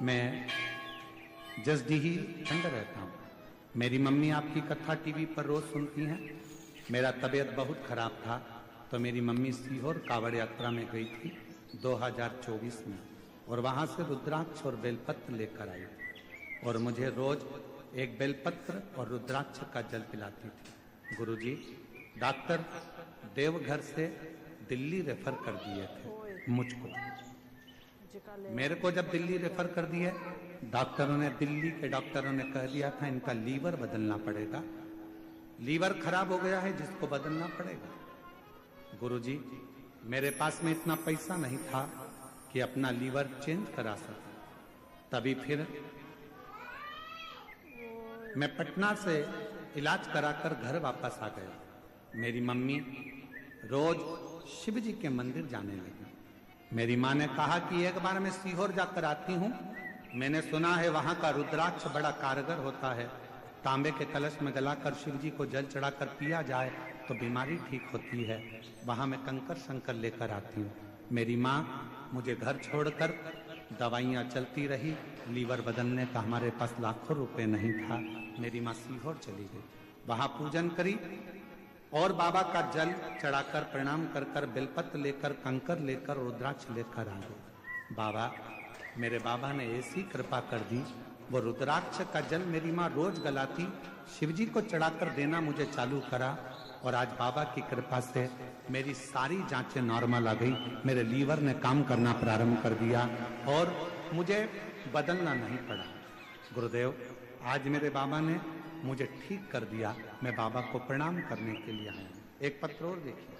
मैं जसडीही ठंड रहता हूँ। मेरी मम्मी आपकी कथा टीवी पर रोज सुनती हैं। मेरा तबीयत बहुत खराब था तो मेरी मम्मी सीहोर कावड़ यात्रा में गई थी 2024 में, और वहां से रुद्राक्ष और बेलपत्र लेकर आई और मुझे रोज एक बेलपत्र और रुद्राक्ष का जल पिलाती थी। गुरुजी, डॉक्टर देवघर से दिल्ली रेफर कर दिए थे मुझको। मेरे को जब दिल्ली रेफर कर दिए, दिल्ली के डॉक्टरों ने कह दिया था इनका लीवर बदलना पड़ेगा, लीवर खराब हो गया है जिसको बदलना पड़ेगा। गुरुजी, मेरे पास में इतना पैसा नहीं था कि अपना लीवर चेंज करा सकूं। तभी फिर मैं पटना से इलाज कराकर घर वापस आ गया। मेरी मम्मी रोज शिव जी के मंदिर जाने लगी। मेरी माँ ने कहा कि एक बार मैं सीहोर जाकर आती हूँ, मैंने सुना है वहां का रुद्राक्ष बड़ा कारगर होता है, तांबे के कलश में गलाकर शिव जी को जल चढ़ाकर पिया जाए तो बीमारी ठीक होती है। वहां मैं कंकर शंकर लेकर आती हूँ। मेरी माँ मुझे घर छोड़कर, दवाइयाँ चलती रही, लीवर बदलने का हमारे पास लाखों रुपए नहीं था। मेरी माँ सीहोर चली गई, वहां पूजन करी और बाबा का जल चढ़ाकर प्रणाम कर कर बेलपत्र लेकर, कंकर लेकर, रुद्राक्ष लेकर आ गए। बाबा, मेरे बाबा ने ऐसी कृपा कर दी, वो रुद्राक्ष का जल मेरी माँ रोज गलाती, शिवजी को चढ़ाकर देना मुझे चालू करा, और आज बाबा की कृपा से मेरी सारी जांचें नॉर्मल आ गई। मेरे लीवर ने काम करना प्रारंभ कर दिया और मुझे बदलना नहीं पड़ा। गुरुदेव, आज मेरे बाबा ने मुझे ठीक कर दिया। मैं बाबा को प्रणाम करने के लिए आया। एक पत्र और देखिए।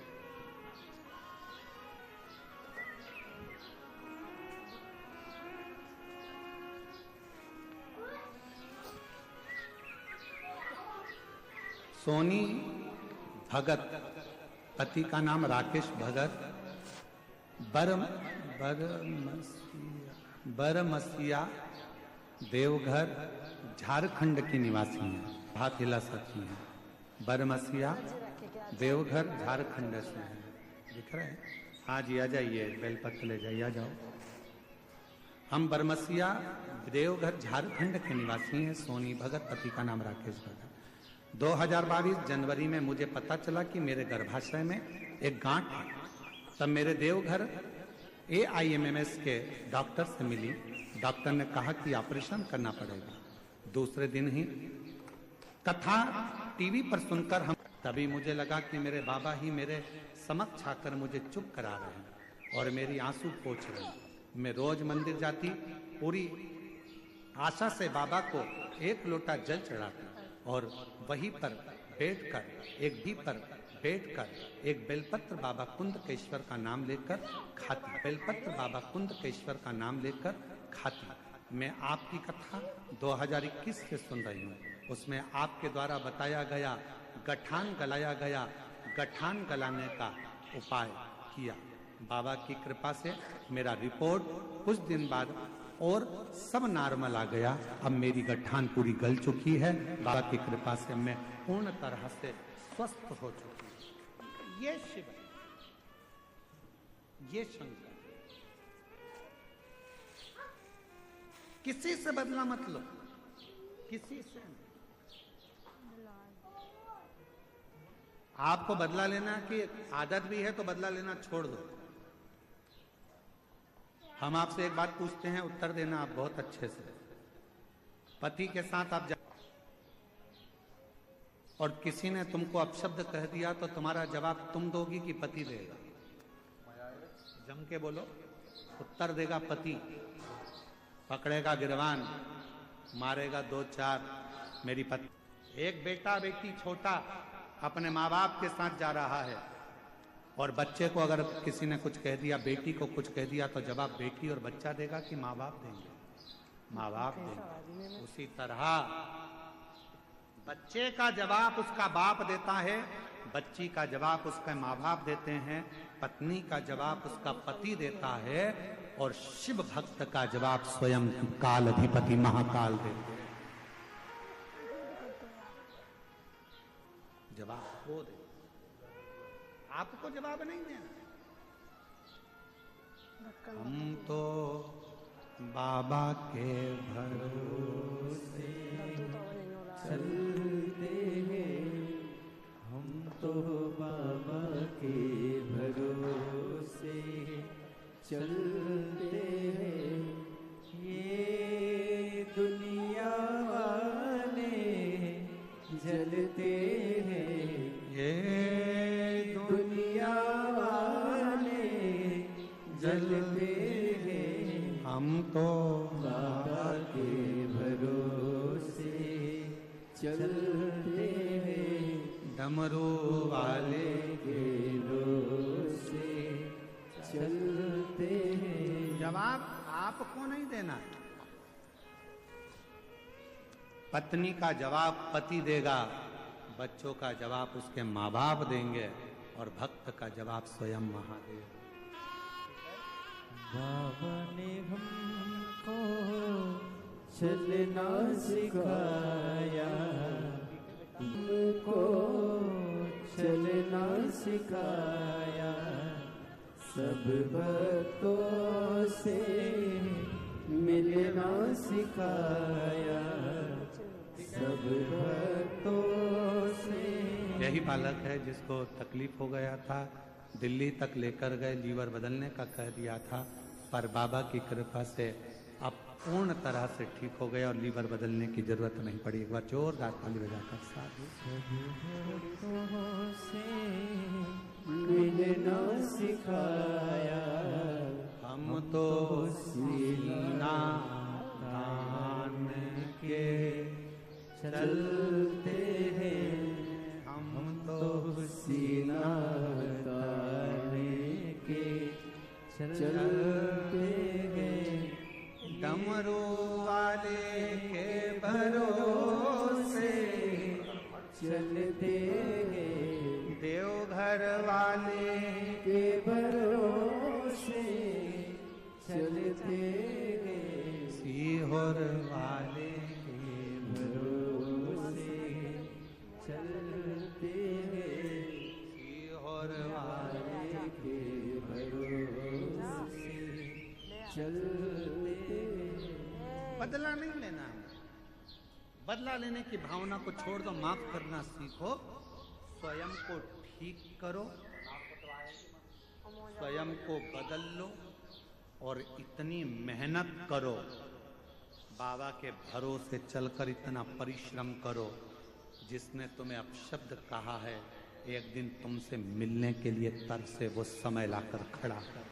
सोनी भगत, पति का नाम राकेश भगत, बरमसिया देवघर झारखंड की निवासी हैं। हाथ हिला सकती हैं। बरमसिया देवघर झारखंड से है। दिख रहे हैं? हाँ जी, आ जाइए, बेलपत्र ले जाइए, आ जाओ। हम बरमसिया देवघर झारखंड के निवासी हैं। सोनी भगत, पति का नाम राकेश भगत। 2022 जनवरी में मुझे पता चला कि मेरे गर्भाशय में एक गांठ है। तब मेरे देवघर AIMMS के डॉक्टर से मिली। डॉक्टर ने कहा कि ऑपरेशन करना पड़ेगा। दूसरे दिन ही कथा टीवी पर सुनकर तभी मुझे लगा कि मेरे बाबा ही मेरे समक्ष आकर मुझे चुप करा रहे हैं और मेरी आंसू पोंछ रहे हैं। मैं रोज मंदिर जाती, पूरी आशा से बाबा को एक लोटा जल चढ़ाती और वहीं पर बैठकर एक बेलपत्र बाबा कुंदकेश्वर का नाम लेकर खाती। बेलपत्र बाबा कुंदकेश्वर का नाम लेकर खाती। मैं आपकी कथा 2021 से सुन रही हूँ। उसमें आपके द्वारा बताया गया गठान गलाया गया, गठान गलाने का उपाय किया। बाबा की कृपा से मेरा रिपोर्ट कुछ दिन बाद और सब नॉर्मल आ गया। अब मेरी गठान पूरी गल चुकी है। बाबा की कृपा से मैं पूर्ण तरह से स्वस्थ हो चुकी हूँ। ये शिव, ये शंकर, किसी से बदला मत लो, किसी से नहीं। आपको बदला लेना की आदत भी है तो बदला लेना छोड़ दो। हम आपसे एक बात पूछते हैं, उत्तर देना आप बहुत अच्छे से। पति के साथ आप और किसी ने तुमको अपशब्द कह दिया तो तुम्हारा जवाब तुम दोगी कि पति देगा? जम के बोलो। उत्तर देगा पति। पकड़ेगा गिरवान, मारेगा 2-4। मेरी पत्नी। एक बेटा बेटी छोटा अपने माँ बाप के साथ जा रहा है और बच्चे को अगर किसी ने कुछ कह दिया, बेटी को कुछ कह दिया, तो जवाब बेटी और बच्चा देगा कि माँ बाप देंगे? माँ बाप देंगे। उसी तरह बच्चे का जवाब उसका बाप देता है, बच्ची का जवाब उसका माँ बाप देते हैं, पत्नी का जवाब उसका पति देता है, और शिव भक्त का जवाब स्वयं काल अधिपति महाकाल देते हैं। जवाब वो दे, आपको जवाब नहीं देना। हम तो बाबा के भरोसे चलते हैं हम तो बाबा के भरोसे चलते हैं। ये दुनिया वाले जलते हैं, ये दुनिया वाले जलते हैं, हम तो बाबा के भरोसे चलते हैं। डमरू वाले के भरोसे चलते हैं। जवाब आपको नहीं देना है, पत्नी का जवाब पति देगा, बच्चों का जवाब उसके माँ बाप देंगे और भक्त का जवाब स्वयं महादेव। बाबा ने हमको चलना सिखाया, हमको चलना सिखाया, सब भक्तों से मिलना सिखाया, सब भक्तों से। यही बालक है जिसको तकलीफ हो गया था, दिल्ली तक लेकर गए, लीवर बदलने का कह दिया था, पर बाबा की कृपा से अब पूर्ण तरह से ठीक हो गया और लीवर बदलने की जरूरत नहीं पड़ी। एक बार जोरदार ताली बजाकर साधु से मिलना सिखाया, हम तो सीना तान के चलते हैं, हम तो सीना ताने के चलते हैं। डमरू वाले के भरोसे चलते हैं, देवघर वाले के भरोसे चलते हैं, सीहोर वाले के भरोसे चलते हैं, सीहोर वाले के भरोसे चलते हैं। बदला नहीं लेना है, बदला लेने की भावना को छोड़ दो, माफ करना सीखो, स्वयं को ठीक करो, स्वयं को बदल लो और इतनी मेहनत करो, बाबा के भरोसे चलकर इतना परिश्रम करो, जिसने तुम्हें अपशब्द कहा है, एक दिन तुमसे मिलने के लिए तरसे वो समय लाकर खड़ा कर,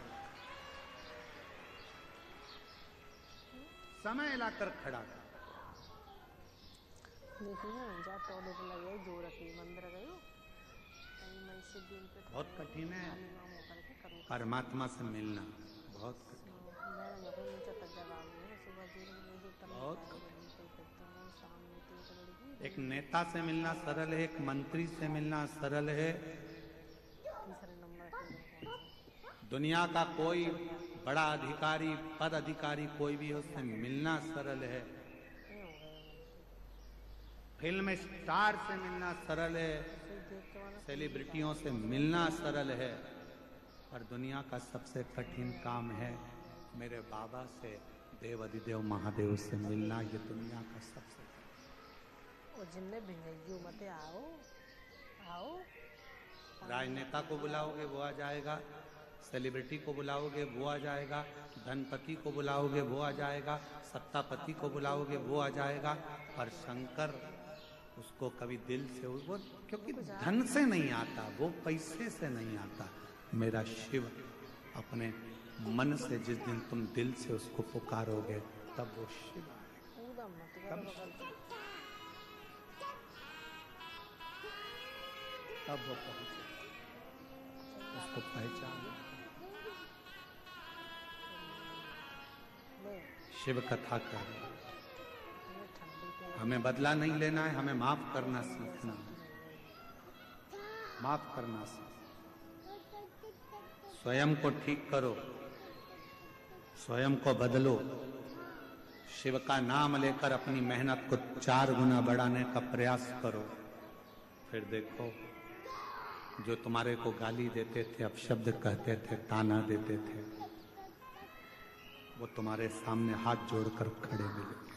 समय लाकर खड़ा कर। बहुत कठिन है परमात्मा से मिलना, बहुत कठिन, बहुत कठिन। एक नेता से मिलना सरल है, एक मंत्री से मिलना सरल है, दुनिया का कोई बड़ा अधिकारी, पद अधिकारी कोई भी हो, उससे मिलना सरल है, फिल्म स्टार से मिलना सरल है, सेलिब्रिटियों से मिलना सरल है, पर दुनिया का सबसे कठिन काम है मेरे बाबा से, देव अधिदेव महादेव से मिलना। ये दुनिया का सबसे राजनेता को बुलाओगे वो आ जाएगा, सेलिब्रिटी को बुलाओगे वो आ जाएगा, धनपति को बुलाओगे वो आ जाएगा, सत्तापति को बुलाओगे वो आ जाएगा, पर शंकर उसको कभी दिल से, वो क्योंकि धन से नहीं आता, वो पैसे से नहीं आता। मेरा शिव अपने मन से जिस दिन तुम दिल से उसको पुकारोगे तब वो शिव, तब वो पहुंचे, उसको पहचान। शिव कथा कर, हमें बदला नहीं लेना है, हमें माफ करना सीखना है, माफ करना सीखना, स्वयं को ठीक करो, स्वयं को बदलो, शिव का नाम लेकर अपनी मेहनत को 4 गुना बढ़ाने का प्रयास करो, फिर देखो जो तुम्हारे को गाली देते थे, अपशब्द कहते थे, ताना देते थे, वो तुम्हारे सामने हाथ जोड़कर खड़े मिले।